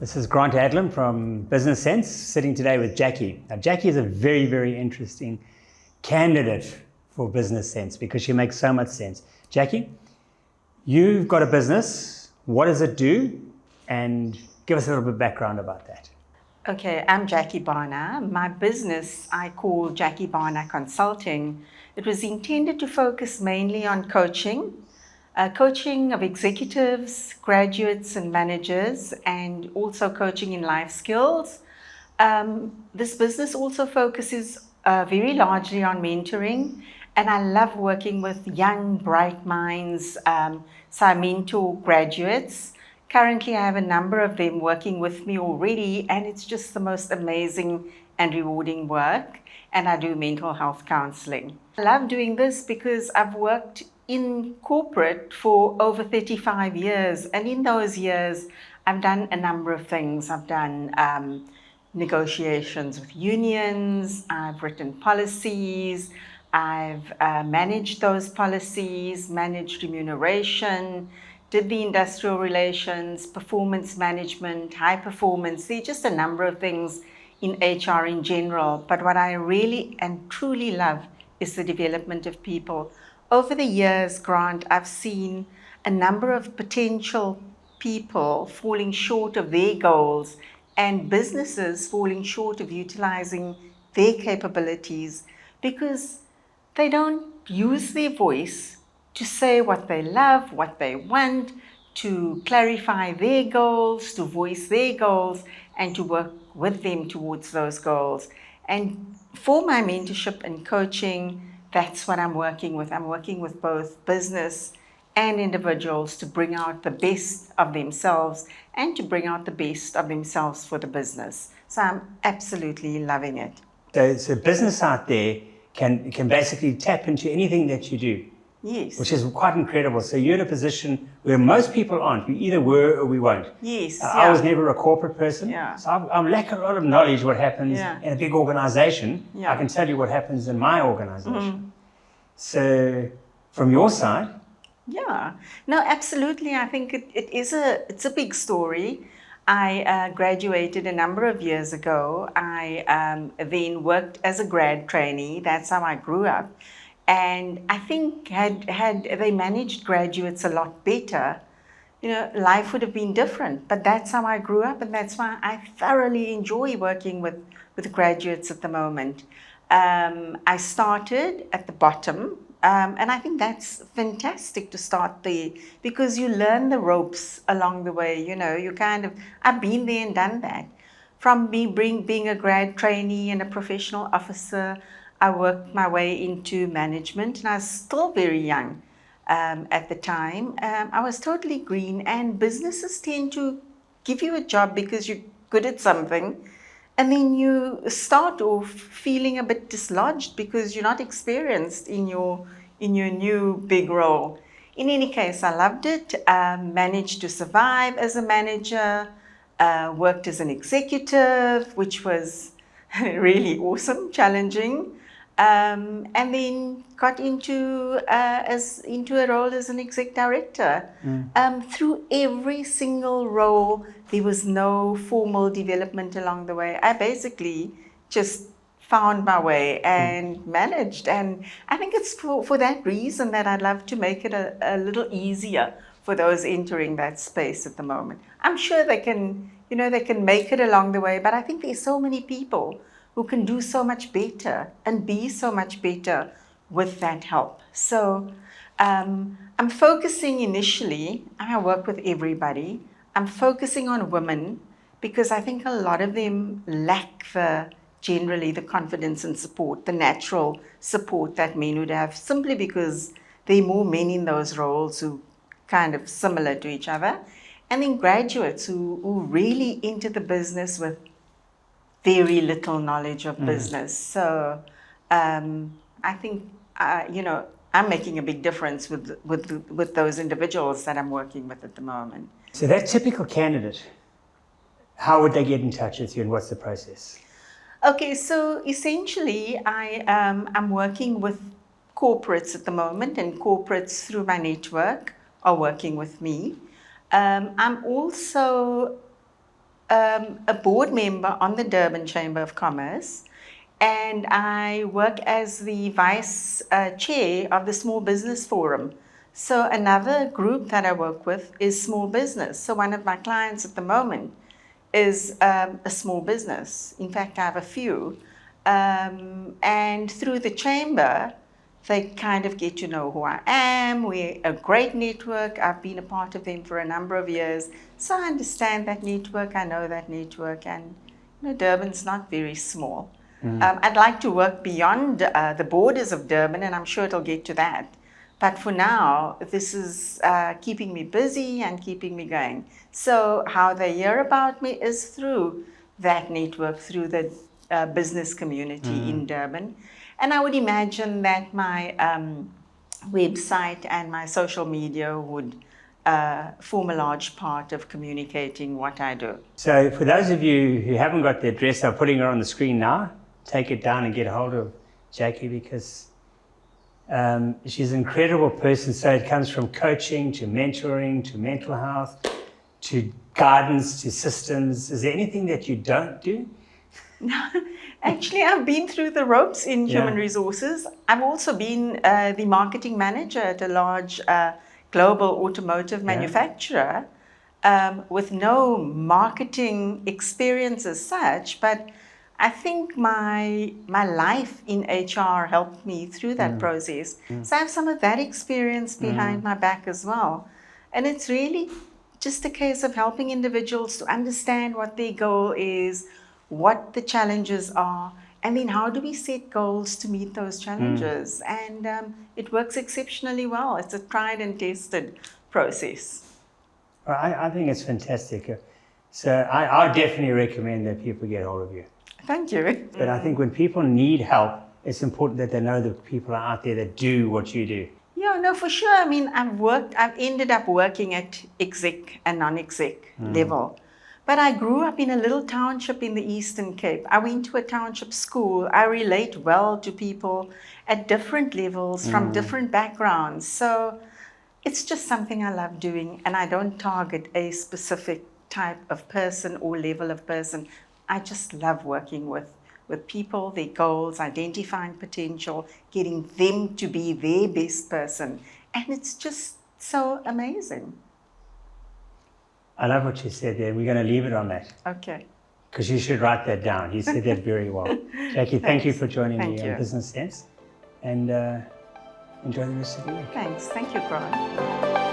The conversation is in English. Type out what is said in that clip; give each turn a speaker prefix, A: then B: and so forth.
A: This is Grant Adlam from Business Sense, sitting today with Jacquie. Now, Jacquie is a very, very interesting candidate for Business Sense because she makes so much sense. Jacquie, you've got a business. What does it do? And give us a little bit of background about that.
B: Okay, I'm Jacquie Bhana. My business I call Jacquie Bhana Consulting. It was intended to focus mainly on coaching of executives, graduates and managers, and also coaching in life skills. This business also focuses very largely on mentoring, and I love working with young, bright minds. So I mentor graduates. Currently, I have a number of them working with me already, and it's just the most amazing and rewarding work. And I do mental health counseling. I love doing this because I've worked in corporate for over 35 years, and in those years, I've done a number of things. I've done negotiations with unions, I've written policies, I've managed those policies, managed remuneration, did the industrial relations, performance management, high performance. There are just a number of things in HR in general. But what I really and truly love is the development of people. Over the years, Grant, I've seen a number of potential people falling short of their goals and businesses falling short of utilizing their capabilities because they don't use their voice to say what they love, what they want, to clarify their goals, to voice their goals, and to work with them towards those goals. And for my mentorship and coaching, that's what I'm working with. I'm working with both business and individuals to bring out the best of themselves and to bring out the best of themselves for the business. So I'm absolutely loving it.
A: So business out there can basically tap into anything that you do.
B: Yes.
A: Which is quite incredible. So you're in a position where most people aren't. We either were or we won't.
B: Yes.
A: I was never a corporate person.
B: Yeah.
A: So I'm lacking a lot of knowledge what happens in a big organization.
B: Yeah.
A: I can tell you what happens in my organization. So from your side.
B: Yeah. No, absolutely. I think it's a big story. I graduated a number of years ago. I then worked as a grad trainee. That's how I grew up. And I think had they managed graduates a lot better, life would have been different. But that's how I grew up, and that's why I thoroughly enjoy working with graduates at the moment. I started at the bottom, and I think that's fantastic to start there because you learn the ropes along the way. I've been there and done that. From me being a grad trainee and a professional officer, I worked my way into management, and I was still very young at the time. I was totally green, and businesses tend to give you a job because you're good at something, and then you start off feeling a bit dislodged because you're not experienced in your new big role. In any case, I loved it. Managed to survive as a manager. Worked as an executive, which was really awesome, challenging. And then got into a role as an exec director. Through every single role, there was no formal development along the way. I basically just found my way and managed. And I think it's for that reason that I'd love to make it a little easier for those entering that space at the moment. I'm sure they can make it along the way, but I think there's so many people who can do so much better and be so much better with that help. So I'm focusing initially, I work with everybody, I'm focusing on women because I think a lot of them lack generally the confidence and support, the natural support that men would have, simply because there are more men in those roles who kind of similar to each other. And then graduates who really enter the business with very little knowledge of business. So I think, I'm making a big difference with those individuals that I'm working with at the moment.
A: So that typical candidate, how would they get in touch with you and what's the process?
B: Okay, so essentially I'm working with corporates at the moment, and corporates through my network are working with me. I'm also a board member on the Durban Chamber of Commerce, and I work as the vice chair of the Small Business Forum. So another group that I work with is small business. So one of my clients at the moment is a small business. In fact, I have a few. And through the chamber, they kind of get to know who I am. We're a great network. I've been a part of them for a number of years. So I understand that network. I know that network. And Durban's not very small. I'd like to work beyond the borders of Durban, and I'm sure it'll get to that. But for now, this is keeping me busy and keeping me going. So how they hear about me is through that network, through the business community in Durban. And I would imagine that my website and my social media would form a large part of communicating what I do.
A: So for those of you who haven't got the address, I'm putting her on the screen now. Take it down and get a hold of Jacquie, because she's an incredible person. So it comes from coaching to mentoring to mental health to guidance to systems. Is there anything that you don't do?
B: Actually, I've been through the ropes in human resources. I've also been the marketing manager at a large global automotive manufacturer with no marketing experience as such, but I think my life in HR helped me through that process. So I have some of that experience behind my back as well. And it's really just a case of helping individuals to understand what their goal is, what the challenges are, and then how do we set goals to meet those challenges. And it works exceptionally well. It's a tried and tested process.
A: Well, I think it's fantastic. So I definitely recommend that people get hold of you.
B: Thank you.
A: But I think when people need help, it's important that they know that people are out there that do what you do.
B: Yeah, no, for sure. I mean, I've ended up working at exec and non-exec level. But I grew up in a little township in the Eastern Cape. I went to a township school. I relate well to people at different levels from different backgrounds. So it's just something I love doing, and I don't target a specific type of person or level of person. I just love working with people, their goals, identifying potential, getting them to be their best person. And it's just so amazing.
A: I love what you said there. We're going to leave it on that.
B: Okay.
A: Because you should write that down. You said that very well. Jacquie, thank you for joining me on Business Sense. And enjoy the rest of the week.
B: Thanks. Thank you, Brian.